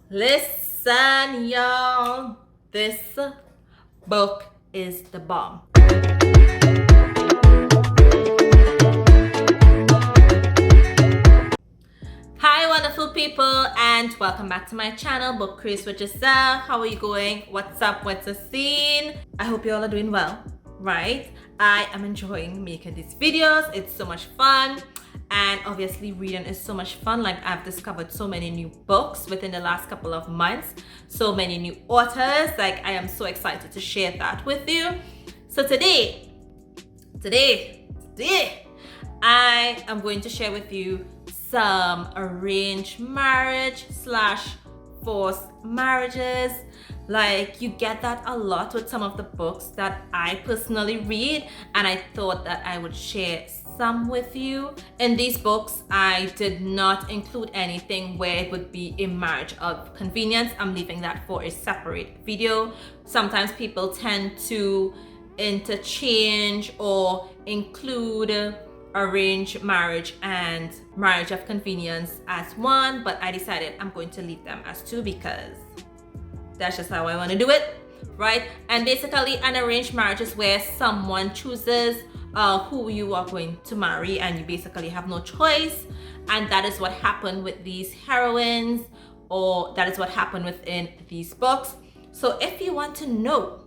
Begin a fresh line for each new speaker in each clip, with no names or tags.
Listen, y'all. This book is the bomb. Hi, wonderful people, and welcome back to my channel, Book Cruise with yourself. How are you going? What's up? What's the scene? I hope you all are doing well, right? I am enjoying making these videos. It's so much fun. And obviously reading is so much fun. Like, I've discovered so many new books within the last couple of months, so many new authors. Like, I am so excited to share that with you. So today I am going to share with you some arranged marriage / forced marriages. Like, you get that a lot with some of the books that I personally read, and I thought that I would share some with you. In these books, I did not include anything where it would be a marriage of convenience. I'm leaving that for a separate video. Sometimes people tend to interchange or include arranged marriage and marriage of convenience as one, but I decided I'm going to leave them as two because that's just how I want to do it, right? And basically, an arranged marriage is where someone chooses who you are going to marry, and you basically have no choice. And that is what happened with these heroines, or that is what happened within these books. So if you want to know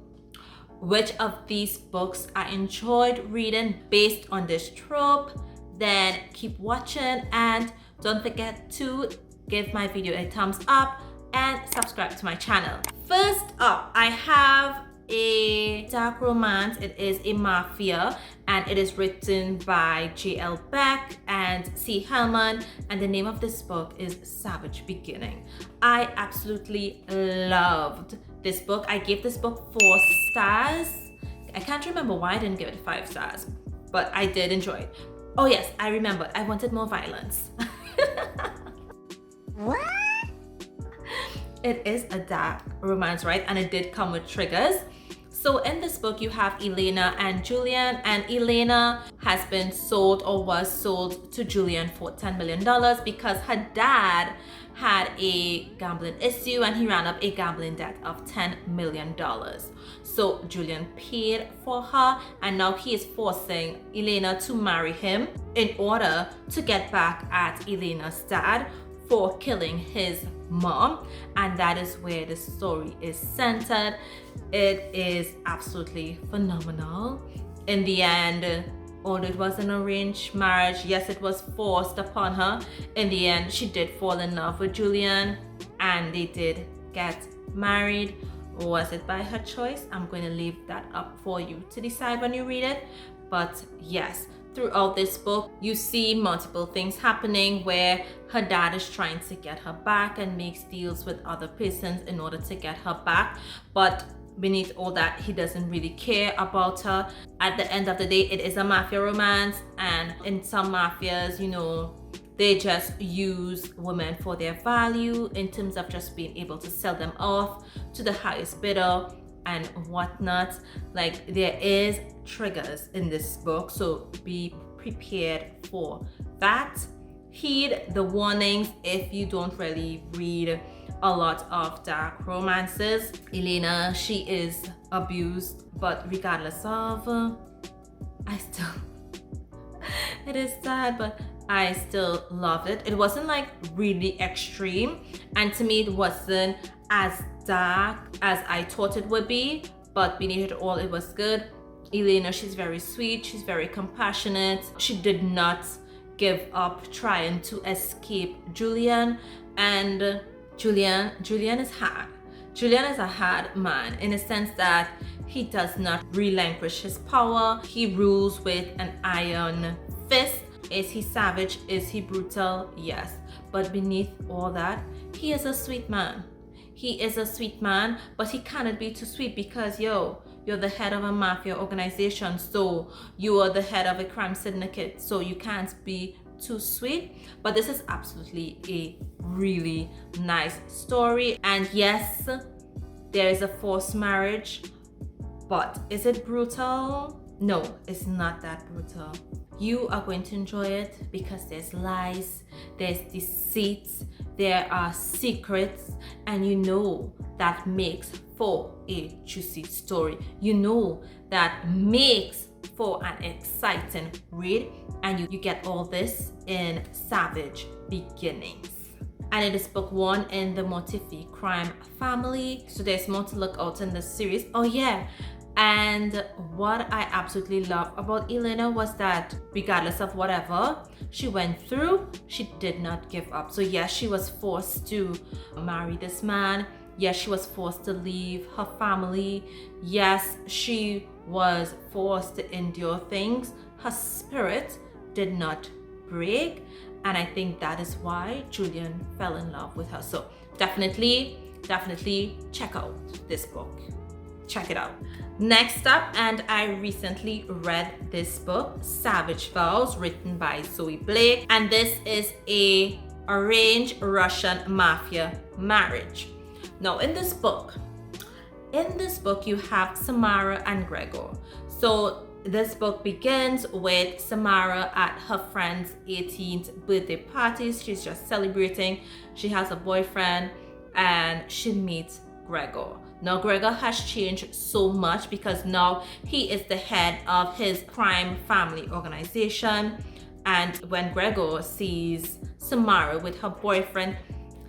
which of these books I enjoyed reading based on this trope, then keep watching, and don't forget to give my video a thumbs up and subscribe to my channel. First up, I have a dark romance. It is a mafia, and it is written by J.L. Beck and C. Hallman, and the name of this book is Savage Beginning. I absolutely loved this book. I gave this book 4 stars. I can't remember why I didn't give it 5 stars, but I did enjoy it. Oh yes, I remember. I wanted more violence.
What?
It is a dark romance, right? And it did come with triggers. So in this book, you have Elena and Julian, and Elena has been sold, or was sold, to Julian for $10 million because her dad had a gambling issue and he ran up a gambling debt of $10 million. So Julian paid for her, and now he is forcing Elena to marry him in order to get back at Elena's dad for killing his mom. And that is where the story is centered. It is absolutely phenomenal. In the end, although it was an arranged marriage, yes, it was forced upon her. In the end, she did fall in love with Julian, and they did get married. Was it by her choice? I'm going to leave that up for you to decide when you read it. But yes, throughout this book, you see multiple things happening where her dad is trying to get her back and makes deals with other persons in order to get her back. But beneath all that, he doesn't really care about her. At the end of the day, it is a mafia romance, and in some mafias, you know, they just use women for their value in terms of just being able to sell them off to the highest bidder and whatnot. Like, there is triggers in this book, so be prepared for that. Heed the warnings if you don't really read a lot of dark romances. Elena, she is abused, but regardless of, I still it is sad, but I still loved it. It wasn't like really extreme, and to me it wasn't as dark as I thought it would be, but beneath it all, it was good. Elena, she's very sweet, she's very compassionate. She did not give up trying to escape Julian, and Julian is hard. Julian is a hard man in the sense that he does not relinquish his power. He rules with an iron fist. Is he savage? Is he brutal? Yes. But beneath all that, he is a sweet man. He is a sweet man, but he cannot be too sweet because, you're the head of a mafia organization, so you are the head of a crime syndicate, so you can't be too sweet. But this is absolutely a really nice story. And yes, there is a forced marriage, but is it brutal? No, it's not that brutal. You are going to enjoy it because there's lies, there's deceit, there are secrets, and you know that makes for a juicy story. You know that makes for an exciting read, and you get all this in Savage Beginnings. And it is book 1 in the Motifi crime family. So there's more to look out in this series. Oh yeah, and what I absolutely love about Elena was that regardless of whatever she went through, she did not give up. So yes, she was forced to marry this man. Yes, she was forced to leave her family. Yes, she was forced to endure things. Her spirit did not break. And I think that is why Julian fell in love with her. So definitely check out this book. Check it out. Next up, and I recently read this book, Savage Vows, written by Zoe Blake. And this is a arranged Russian mafia marriage. Now in this book you have Samara and Gregor. So this book begins with Samara at her friend's 18th birthday party. She's just celebrating. She has a boyfriend and she meets Gregor. Now Gregor has changed so much because now he is the head of his crime family organization. And when Gregor sees Samara with her boyfriend,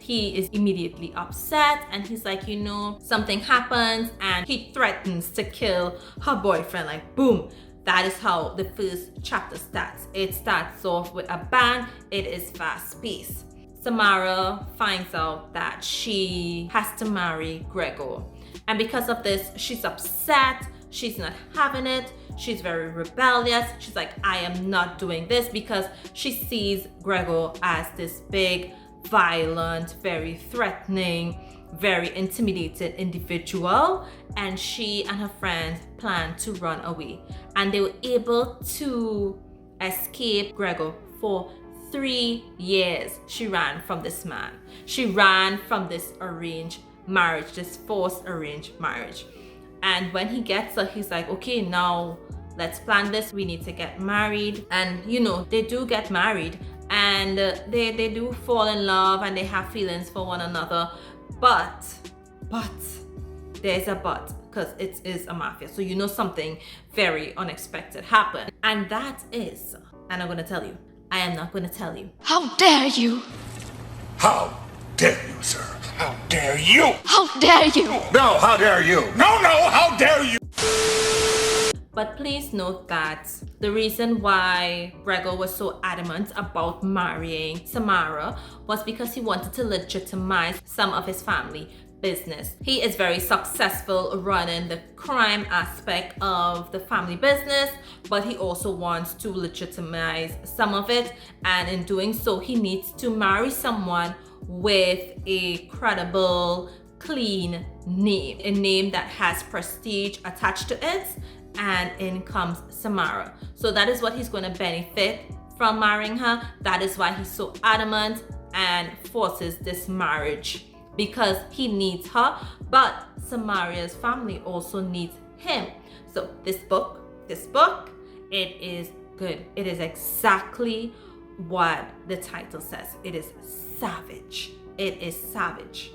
he is immediately upset, and he's like, you know, something happens, and he threatens to kill her boyfriend. Like, boom. That is how the first chapter starts. It starts off with a bang. It is fast-paced. Samara finds out that she has to marry Gregor, and because of this, she's upset. She's not having it. She's very rebellious. She's like, I am not doing this, because she sees Gregor as this big, violent, very threatening, very intimidated individual, and she and her friends planned to run away, and they were able to escape Gregor for 3 years. She ran from this man. She ran from this arranged marriage, this forced arranged marriage. And when he gets her, he's like, okay, now let's plan this. We need to get married. And you know, they do get married, and they do fall in love, and they have feelings for one another. But there's a but, because it is a mafia. So you know something very unexpected happened. And that is, and I'm going to tell you, I am not going to tell you.
How dare you?
How dare you, sir? How dare you?
How dare you?
No, how dare you? No, how dare you?
But please note that the reason why Gregor was so adamant about marrying Samara was because he wanted to legitimize some of his family business. He is very successful running the crime aspect of the family business, but he also wants to legitimize some of it, and in doing so, he needs to marry someone with a credible, clean name, a name that has prestige attached to it. And in comes Samara. So that is what he's going to benefit from marrying her. That is why he's so adamant and forces this marriage, because he needs her, but Samara's family also needs him. So this book, it is good. It is exactly what the title says. It is savage. It is savage,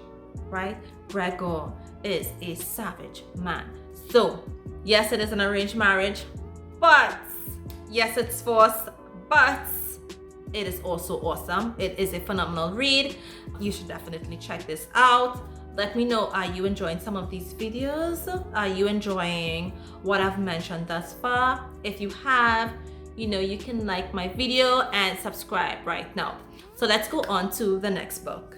right? Gregor is a savage man. So yes, it is an arranged marriage, but yes, it's forced, but it is also awesome. It is a phenomenal read. You should definitely check this out. Let me know, are you enjoying some of these videos? Are you enjoying what I've mentioned thus far? If you have, you know, you can like my video and subscribe right now. So let's go on to the next book.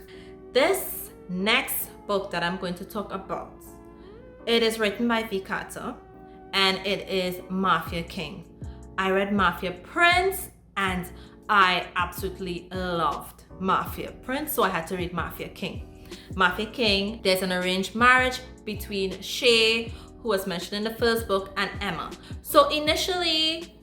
This next book that I'm going to talk about, it is written by V. Carter, and it is Mafia King. I read Mafia Prince, and I absolutely loved Mafia Prince, so I had to read Mafia King. Mafia King, there's an arranged marriage between Shay, who was mentioned in the first book, and Emma. So initially,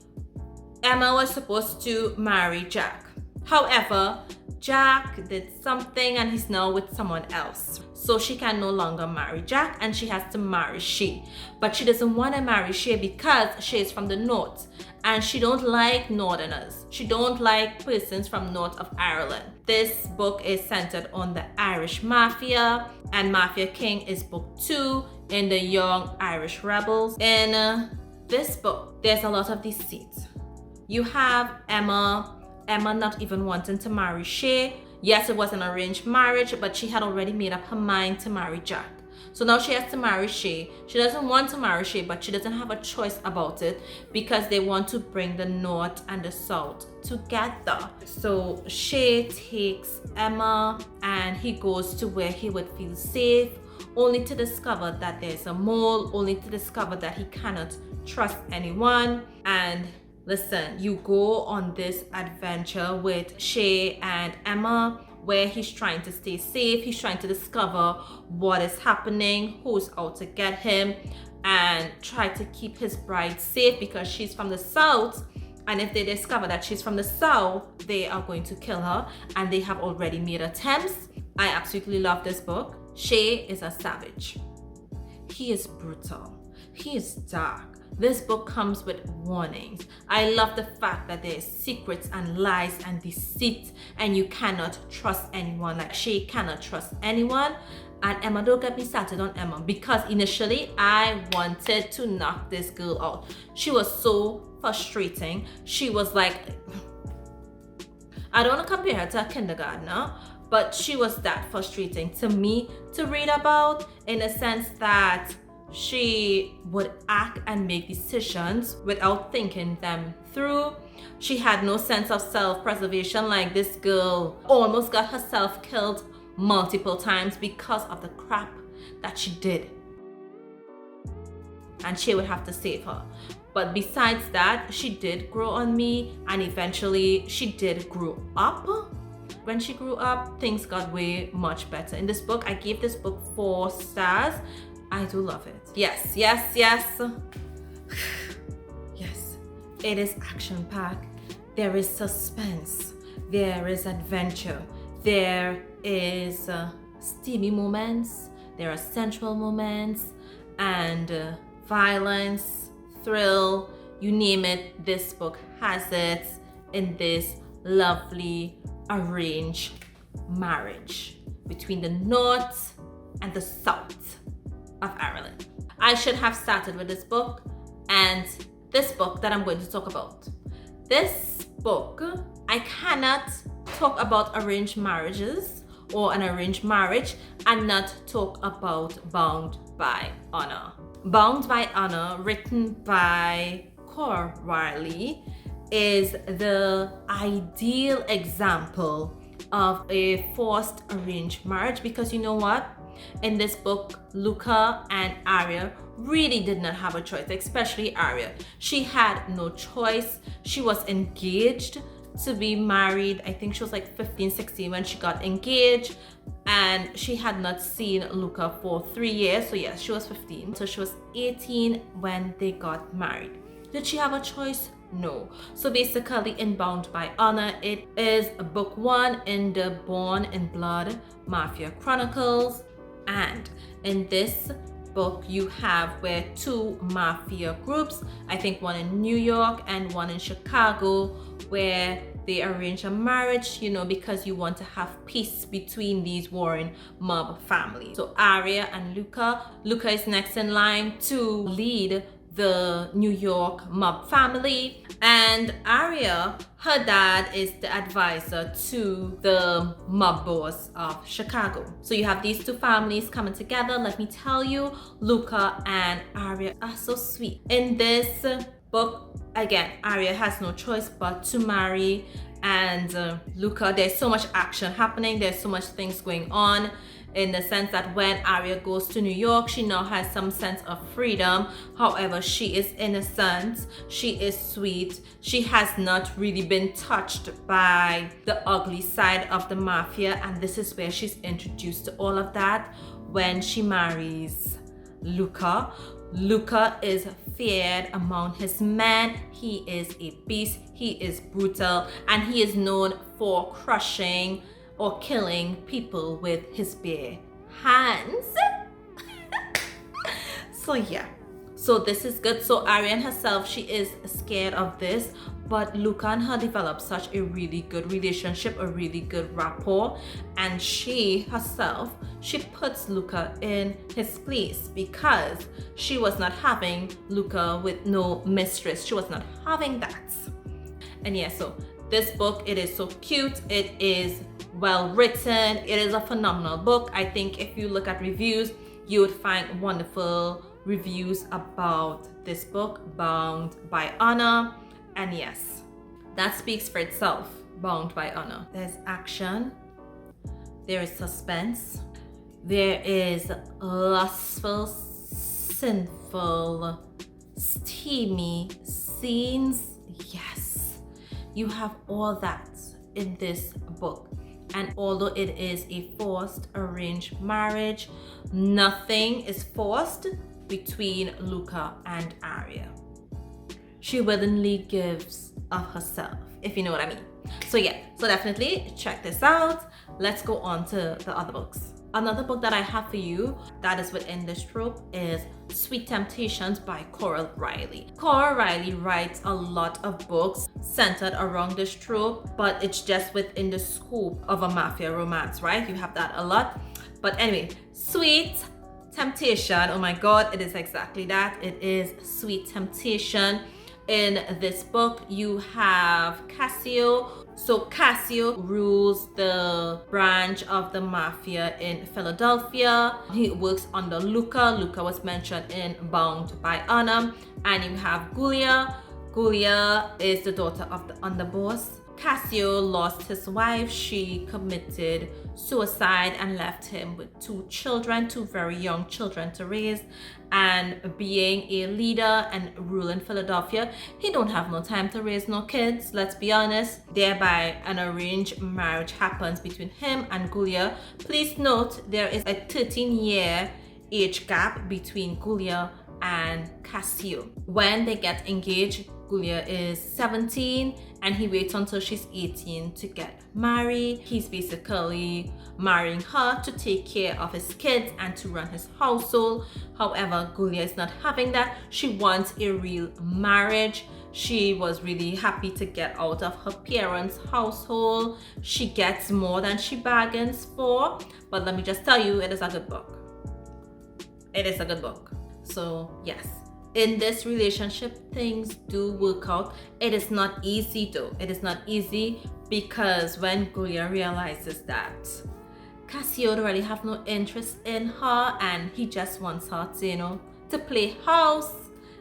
Emma was supposed to marry Jack. However, Jack did something and he's now with someone else. So she can no longer marry Jack, and she has to marry Shay. But she doesn't want to marry Shay because Shay is from the north, and she don't like northerners. She don't like persons from north of Ireland. This book is centered on the Irish Mafia, and Mafia King is book 2 in the Young Irish Rebels. In this book, there's a lot of deceit. You have Emma not even wanting to marry Shay. Yes, it was an arranged marriage, but she had already made up her mind to marry Jack. So now she has to marry Shay. She doesn't want to marry Shay, but she doesn't have a choice about it because they want to bring the North and the South together. So Shay takes Emma and he goes to where he would feel safe, only to discover that there's a mole, only to discover that he cannot trust anyone. And listen, you go on this adventure with Shay and Emma where he's trying to stay safe, he's trying to discover what is happening, who's out to get him, and try to keep his bride safe because she's from the South. And if they discover that she's from the South, they are going to kill her, and they have already made attempts. I absolutely love this book. Shay is a savage. He is brutal. He is dark. This book comes with warnings. I love the fact that there's secrets and lies and deceit, and you cannot trust anyone. Like Shay cannot trust anyone. And Emma, don't get me started on Emma, because initially I wanted to knock this girl out. She was so frustrating. She was like, I don't want to compare her to a kindergartner, but she was that frustrating to me to read about, in a sense that she would act and make decisions without thinking them through. She had no sense of self-preservation. Like, this girl almost got herself killed multiple times because of the crap that she did. And she would have to save her. But besides that, she did grow on me, and eventually she did grow up. When she grew up, things got way much better. In this book, I gave this book 4 stars. I do love it. Yes. Yes. It is action-packed. There is suspense. There is adventure. There is steamy moments. There are sensual moments and violence, thrill, you name it. This book has it in this lovely arranged marriage between the North and the South of Ireland. I should have started with this book and this book that I'm going to talk about. This book, I cannot talk about arranged marriages or an arranged marriage and not talk about Bound by Honor. Bound by Honor, written by Cora Reilly, is the ideal example of a forced arranged marriage, because you know what? In this book, Luca and Aria really did not have a choice, especially Aria. She had no choice. She was engaged to be married. I think she was like 15, 16 when she got engaged, and she had not seen Luca for 3 years. So yes, she was 15. So she was 18 when they got married. Did she have a choice? No. So basically, in Bound by Honor, it is book 1 in the Born in Blood Mafia Chronicles. And in this book, you have where 2 mafia groups, I think one in New York and one in Chicago, where they arrange a marriage, you know, because you want to have peace between these warring mob families. So Aria and Luca is next in line to lead the New York mob family, and Aria, her dad is the advisor to the mob boss of Chicago. So you have these 2 families coming together. Let me tell you, Luca and Aria are so sweet. In this book, again, Aria has no choice but to marry, and Luca, there's so much action happening, there's so much things going on, in the sense that when Aria goes to New York, she now has some sense of freedom. However, she is innocent, she is sweet, she has not really been touched by the ugly side of the mafia, and this is where she's introduced to all of that when she marries Luca. Luca is feared among his men. He is a beast, he is brutal, and he is known for crushing or killing people with his bare hands. So So this is good. So Ariane herself, she is scared of this, but Luca and her developed such a really good relationship, a really good rapport, and she herself, she puts Luca in his place because she was not having Luca with no mistress. She was not having that. And yeah, so this book, it is so cute, it is well written, it is a phenomenal book. I think if you look at reviews, you would find wonderful reviews about this book, Bound by Honor. And yes, that speaks for itself, Bound by Honor. There's action, there is suspense, there is lustful, sinful, steamy scenes. Yes, you have all that in this book. And although it is a forced arranged marriage, nothing is forced between Luca and Aria. She willingly gives of herself, if you know what I mean. So yeah, so definitely check this out. Let's go on to the other books. Another book that I have for you that is within this trope is Sweet Temptations by Cora Reilly. Cora Reilly writes a lot of books centered around this trope, but it's just within the scope of a mafia romance, right? You have that a lot. But anyway, Sweet Temptation, oh my god, it is exactly that. It is Sweet Temptation. In this book, you have Cassio. So Cassio rules the branch of the mafia in Philadelphia. He works under Luca. Luca was mentioned in Bound by Honor. And you have Giulia. Giulia is the daughter of the underboss. Cassio lost his wife. She committed suicide and left him with two children, two very young children to raise. And being a leader and ruling Philadelphia, he don't have no time to raise no kids, let's be honest. Thereby, an arranged marriage happens between him and Giulia. Please note, there is a 13-year age gap between Giulia and Cassio. When they get engaged, Giulia is 17 and he waits until she's 18 to get married. He's basically marrying her to take care of his kids and to run his household. However, Giulia is not having that. She wants a real marriage. She was really happy to get out of her parents' household. She gets more than she bargains for. But let me just tell you, it is a good book. It is a good book. So yes, in this relationship, things do work out. It is not easy though. It is not easy because when Giulia realizes that Cassio don't really have no interest in her and he just wants her to, to play house.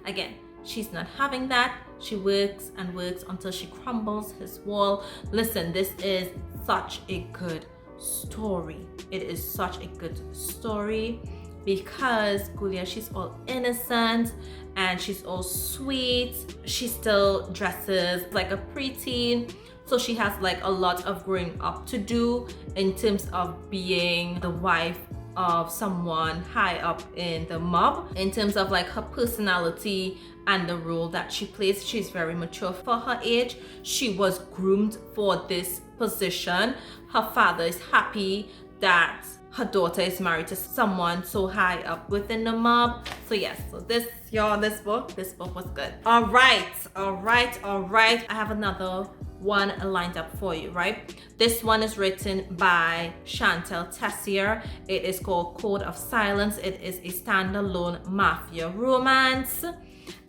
Again, she's not having that. She works and works until she crumbles his wall. Listen, this is such a good story. It is such a good story. Because Giulia, she's all innocent and she's all sweet. She still dresses like a preteen. So she has like a lot of growing up to do in terms of being the wife of someone high up in the mob. In terms of like her personality and the role that she plays, she's very mature for her age. She was groomed for this position. Her father is happy that her daughter is married to someone so high up within the mob. So yes, so this book was good. All right. I have another one lined up for you, right? This one is written by Chantal Tessier. It is called Code of Silence. It is a standalone mafia romance.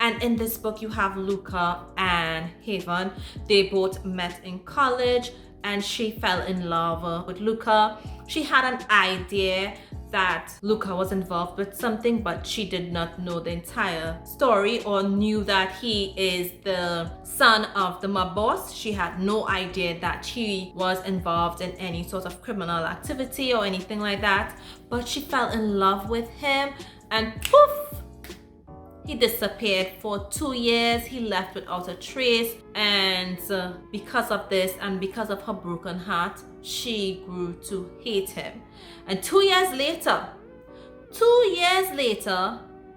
And in this book, you have Luca and Haven. They both met in college and she fell in love with Luca. She had an idea that Luca was involved with something, but she did not know the entire story or knew that he is the son of the mob boss. She had no idea that he was involved in any sort of criminal activity or anything like that. But she fell in love with him and poof! He disappeared for 2 years. He left without a trace. And because of this and because of her broken heart, she grew to hate him. And 2 years later,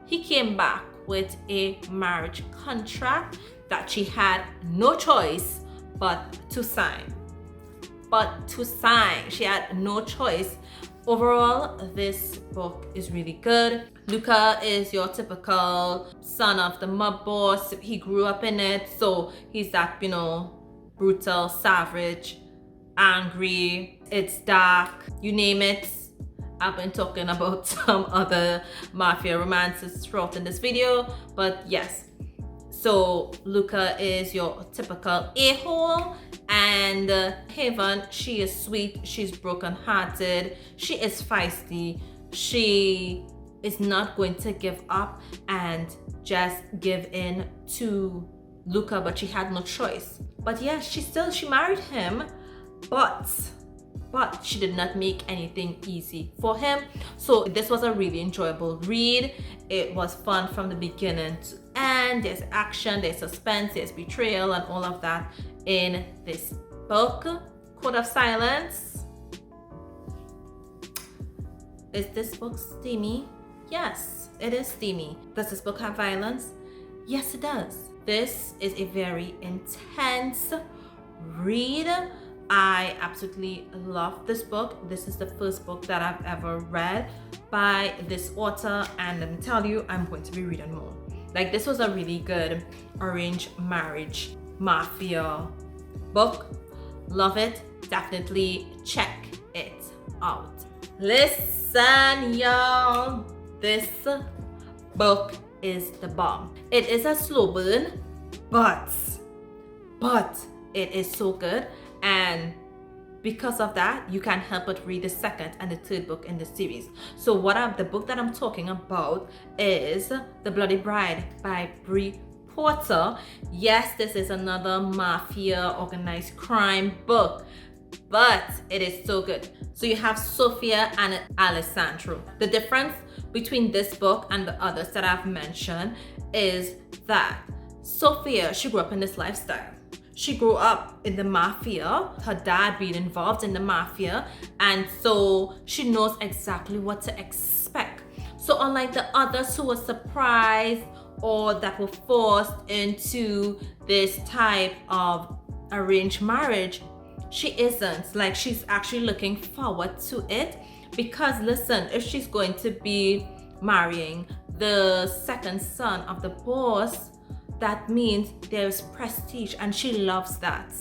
he came back with a marriage contract that she had no choice but to sign. She had no choice Overall, this book is really good. Luca is your typical son of the mob boss. He grew up in it, so he's that, you know, brutal, savage, angry. It's dark, you name it. I've been talking about some other mafia romances throughout in this video, but yes. So Luca is your typical a-hole, and Haven, she is sweet, she's broken-hearted, she is feisty, she is not going to give up and just give in to Luca, but she had no choice. But yeah, she married him, but she did not make anything easy for him. So this was a really enjoyable read. It was fun from the beginning to end. There's action, there's suspense, there's betrayal, and all of that in this book. Code of Silence. Is this book steamy? Yes, it is steamy. Does this book have violence? Yes, it does. This is a very intense read. I absolutely love this book. This is the first book that I've ever read by this author, and let me tell you, I'm going to be reading more. Like, this was a really good arranged marriage mafia book. Love it. Definitely check it out. Listen, y'all, this book is the bomb. It is a slow burn, but it is so good. And because of that, you can't help but read the second and the third book in the series. So the book that I'm talking about is The Bloody Bride by Brie Porter. Yes, this is another mafia organized crime book, but it is so good. So you have Sophia and Alessandro. The difference between this book and the others that I've mentioned is that Sophia, she grew up in this lifestyle. She grew up in the mafia, her dad being involved in the mafia, and so she knows exactly what to expect. So unlike the others who were surprised or that were forced into this type of arranged marriage, she isn't. Like, she's actually looking forward to it, because listen, if she's going to be marrying the second son of the boss, that means there's prestige, and she loves that.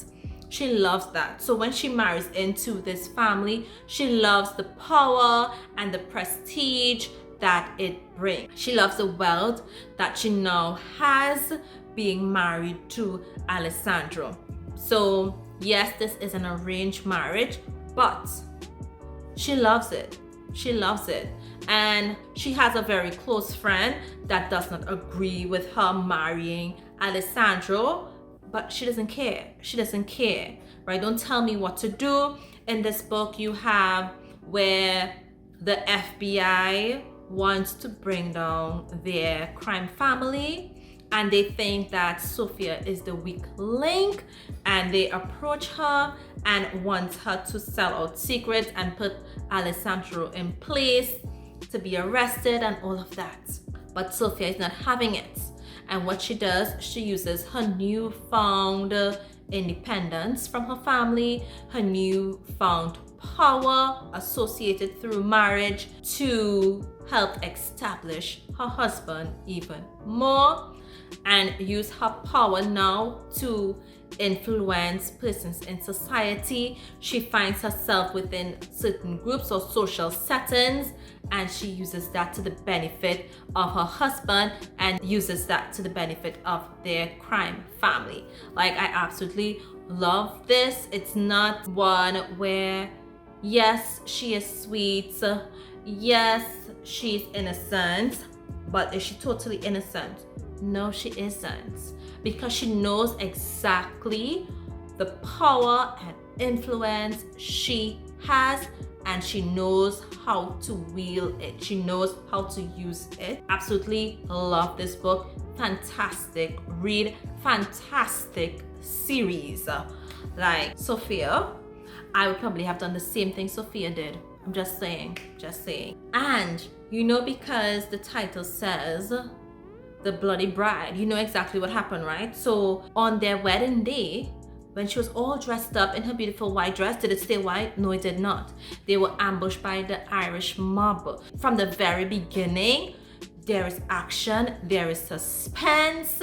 She loves that. So when she marries into this family, she loves the power and the prestige that it brings. She loves the wealth that she now has being married to Alessandro. So yes, this is an arranged marriage, but she loves it. She loves it. And she has a very close friend that does not agree with her marrying Alessandro, but she doesn't care. She doesn't care, right? Don't tell me what to do. In this book, you have where the FBI wants to bring down their crime family, and they think that Sophia is the weak link, and they approach her and want her to sell out secrets and put Alessandro in place to be arrested and all of that. But Sophia is not having it. And what she does, she uses her newfound independence from her family, her newfound power associated through marriage, to help establish her husband even more, and use her power now to influence persons in society. She finds herself within certain groups or social settings, and she uses that to the benefit of her husband and uses that to the benefit of their crime family. Like, I absolutely love this. It's not one where, yes, she is sweet, yes, she's innocent, but is she totally innocent? No, she isn't, because she knows exactly the power and influence she has, and she knows how to wield it. She knows how to use it. Absolutely love this book. Fantastic read, fantastic series. Like Sophia, I would probably have done the same thing Sophia did. I'm just saying. And you know, because the title says The Bloody Bride, you know exactly what happened, right? So on their wedding day, when she was all dressed up in her beautiful white dress. Did it stay white? No, it did not. They were ambushed by the Irish mob. From the very beginning, there is action, there is suspense,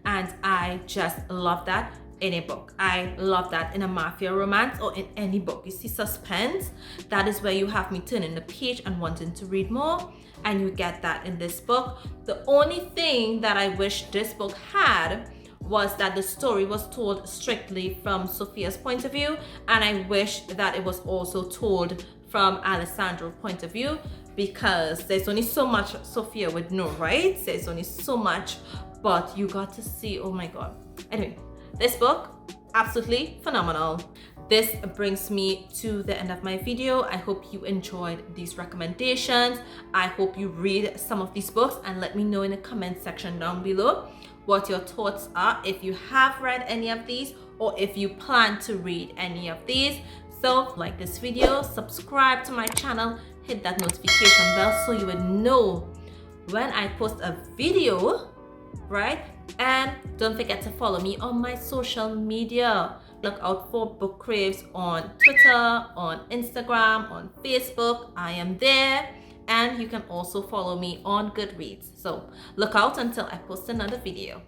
and I just love that in a book. I love that in a mafia romance or in any book. You see suspense, that is where you have me turning the page and wanting to read more, and you get that in this book. The only thing that I wish this book had was that the story was told strictly from Sophia's point of view, and I wish that it was also told from Alessandro's point of view, because there's only so much Sophia would know, right? There's only so much, but you got to see, oh my god. Anyway, this book, absolutely phenomenal. This brings me to the end of my video. I hope you enjoyed these recommendations. I hope you read some of these books and let me know in the comment section down below what your thoughts are, if you have read any of these or if you plan to read any of these. So like this video, subscribe to my channel, hit that notification bell so you would know when I post a video, right? And don't forget to follow me on my social media. Look out for Book Craves on Twitter, on Instagram, on Facebook. I am there. And you can also follow me on Goodreads. So look out until I post another video.